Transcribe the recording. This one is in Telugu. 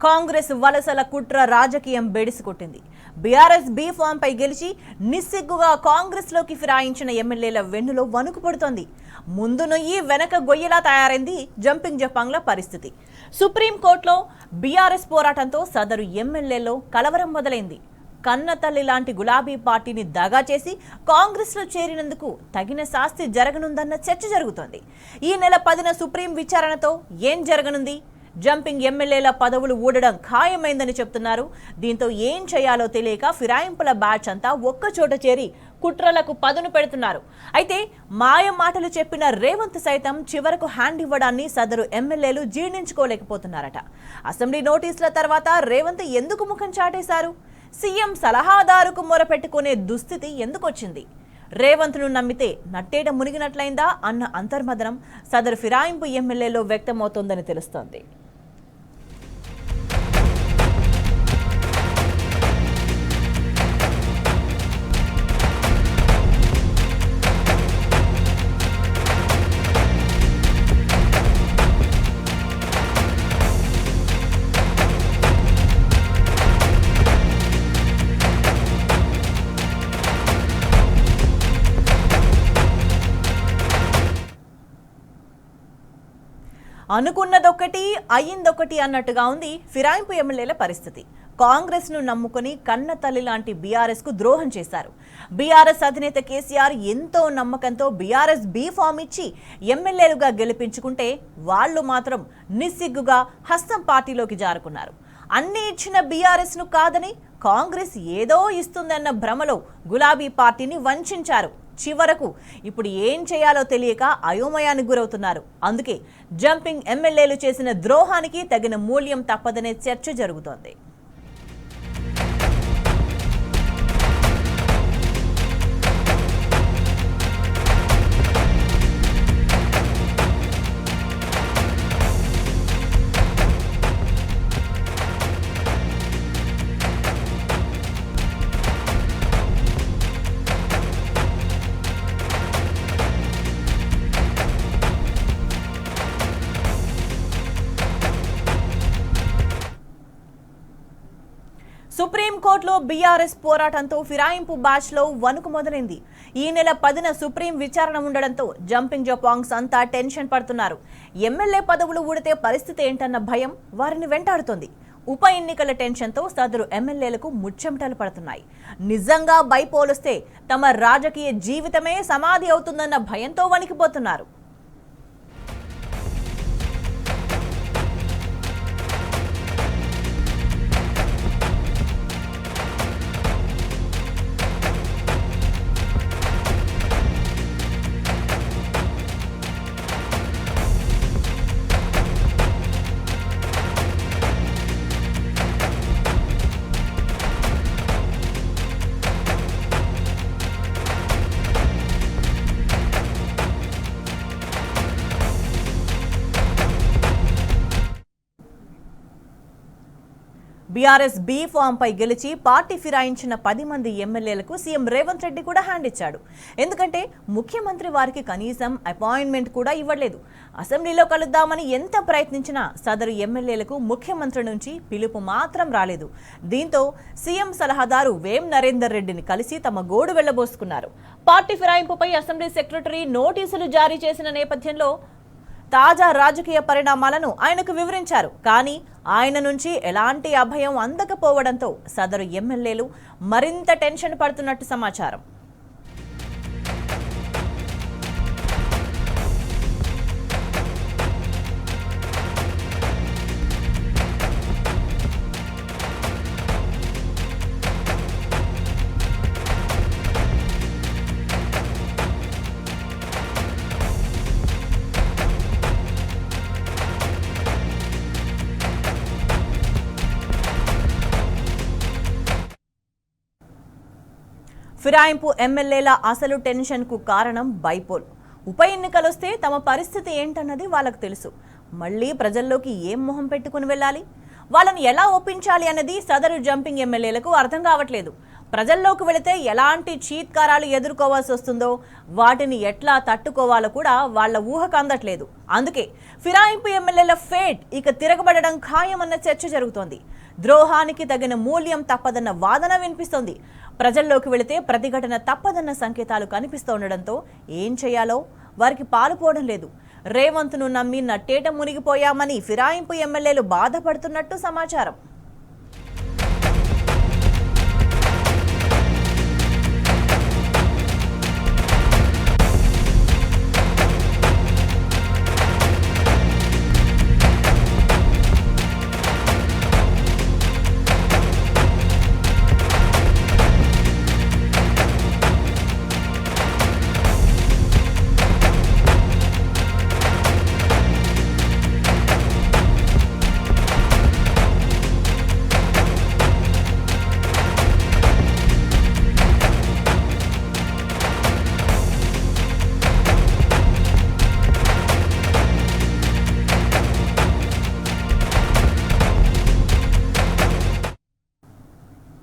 కాంగ్రెస్ వలసల కుట్ర రాజకీయం బెడిసికొట్టింది. బీఆర్ఎస్ బీ ఫామ్ పై గెలిచి నిస్సిగ్గుగా కాంగ్రెస్ లోకి ఫిరాయించిన ఎమ్మెల్యేల వెన్నులో వణుకు పడుతోంది. ముందు నొయ్యి వెనక గొయ్యలా తయారైంది జంపింగ్ జపాంగ్ల పరిస్థితి. సుప్రీంకోర్టులో బీఆర్ఎస్ పోరాటంతో సదరు ఎమ్మెల్యేలో కలవరం మొదలైంది. కన్నతల్లి లాంటి గులాబీ పార్టీని దగా చేసి కాంగ్రెస్ లో చేరినందుకు తగిన శాస్తి జరగనుందన్న చర్చ జరుగుతోంది. ఈ నెల 10న సుప్రీం విచారణతో ఏం జరగనుంది? జంపింగ్ ఎమ్మెల్యేల పదవులు ఊడడం ఖాయమైందని చెప్తున్నారు. దీంతో ఏం చేయాలో తెలియక ఫిరాయింపుల బ్యాచ్ అంతా ఒక్కచోట చేరి కుట్రలకు పదును పెడుతున్నారు. అయితే మాయ మాటలు చెప్పిన రేవంత్ సైతం చివరకు హ్యాండ్ ఇవ్వడాన్ని సదరు ఎమ్మెల్యేలు జీర్ణించుకోలేకపోతున్నారట. అసెంబ్లీ నోటీసుల తర్వాత రేవంత్ ఎందుకు ముఖం చాటేశారు? సీఎం సలహాదారుకు మొరపెట్టుకునే దుస్థితి ఎందుకొచ్చింది? రేవంత్ను నమ్మితే నట్టేట మునిగినట్లయిందా అన్న అంతర్మదనం సదరు ఫిరాయింపు ఎమ్మెల్యేలో వ్యక్తమవుతోందని తెలుస్తోంది. అనుకున్నదొక్కటి అయ్యిందొకటి అన్నట్టుగా ఉంది ఫిరాయింపు ఎమ్మెల్యేల పరిస్థితి. కాంగ్రెస్ ను నమ్ముకుని కన్న తల్లి లాంటి బీఆర్ఎస్ కు ద్రోహం చేశారు. బీఆర్ఎస్ అధినేత కేసీఆర్ ఎంతో నమ్మకంతో బీఆర్ఎస్ బీ ఫామ్ ఇచ్చి ఎమ్మెల్యేలుగా గెలిపించుకుంటే వాళ్లు మాత్రం నిస్సిగ్గుగా హస్తం పార్టీలోకి జారుకున్నారు. అన్ని ఇచ్చిన బీఆర్ఎస్ ను కాదని కాంగ్రెస్ ఏదో ఇస్తుందన్న భ్రమలో గులాబీ పార్టీని వంచారు. చివరకు ఇప్పుడు ఏం చేయాలో తెలియక అయోమయానికి గురవుతున్నారు. అందుకే జంపింగ్ ఎమ్మెల్యేలు చేసిన ద్రోహానికి తగిన మూల్యం తప్పదనే చర్చ జరుగుతోంది. సుప్రీంకోర్టులో బీఆర్ఎస్ పోరాటంతో ఫిరాయింపు బ్యాచ్ లో వణుకు మొదలైంది. ఈ నెల 10న సుప్రీం విచారణ ఉండడంతో జంపింగ్ జపాంగ్స్ అంతా టెన్షన్ పడుతున్నారు. ఎమ్మెల్యే పదవులు ఊడితే పరిస్థితి ఏంటన్న భయం వారిని వెంటాడుతోంది. ఉప ఎన్నికల టెన్షన్తో సదరు ఎమ్మెల్యేలకు ముచ్చెమటలు పడుతున్నాయి. నిజంగా బైపోలిస్తే తమ రాజకీయ జీవితమే సమాధి అవుతుందన్న భయంతో వణికిపోతున్నారు. బీఆర్ఎస్ బీ ఫామ్ పై గెలిచి పార్టీ ఫిరాయించిన 10 మంది ఎమ్మెల్యేలకు సీఎం రేవంత్ రెడ్డి కూడా హ్యాండ్ ఇచ్చాడు. ఎందుకంటే ముఖ్యమంత్రి వారికి కనీసం అపాయింట్మెంట్ కూడా ఇవ్వలేదు. అసెంబ్లీలో కలుద్దామని ఎంత ప్రయత్నించినా సదరు ఎమ్మెల్యేలకు ముఖ్యమంత్రి నుంచి పిలుపు మాత్రం రాలేదు. దీంతో సీఎం సలహాదారు వేం నరేందర్ రెడ్డిని కలిసి తమ గోడు వెళ్లబోసుకున్నారు. పార్టీ ఫిరాయింపుపై అసెంబ్లీ సెక్రటరీ నోటీసులు జారీ చేసిన నేపథ్యంలో తాజా రాజకీయ పరిణామాలను ఆయనకు వివరించారు. కానీ ఆయన నుంచి ఎలాంటి అభయం అందకపోవడంతో సదరు ఎమ్మెల్యేలు మరింత టెన్షన్ పడుతున్నట్టు సమాచారం. ఫిరాయింపు ఎమ్మెల్యేల అసలు టెన్షన్ కు కారణం బైపోల్. ఉప ఎన్నికలొస్తే తమ పరిస్థితి ఏంటన్నది వాళ్ళకు తెలుసు. మళ్ళీ ప్రజల్లోకి ఏం మొహం పెట్టుకుని వెళ్ళాలి? వాళ్ళని ఎలా ఒప్పించాలి అన్నది సదరు జంపింగ్ ఎమ్మెల్యేలకు అర్థం కావట్లేదు. ప్రజల్లోకి వెళితే ఎలాంటి చీత్కారాలు ఎదుర్కోవాల్సి వస్తుందో, వాటిని ఎట్లా తట్టుకోవాలో కూడా వాళ్ళ ఊహకు అందట్లేదు. అందుకే ఫిరాయింపు ఎమ్మెల్యేల ఫేట్ ఇక తిరగబడడం ఖాయమన్న చర్చ జరుగుతోంది. ద్రోహానికి తగిన మూల్యం తప్పదన్న వాదన వినిపిస్తోంది. ప్రజల్లోకి వెళితే ప్రతిఘటన తప్పదన్న సంకేతాలు కనిపిస్తుండడంతో ఏం చేయాలో వారికి పాలుపోవడం లేదు. రేవంత్ను నమ్మి నట్టేట మునిగిపోయామని ఫిరాయింపు ఎమ్మెల్యేలు బాధపడుతున్నట్టు సమాచారం.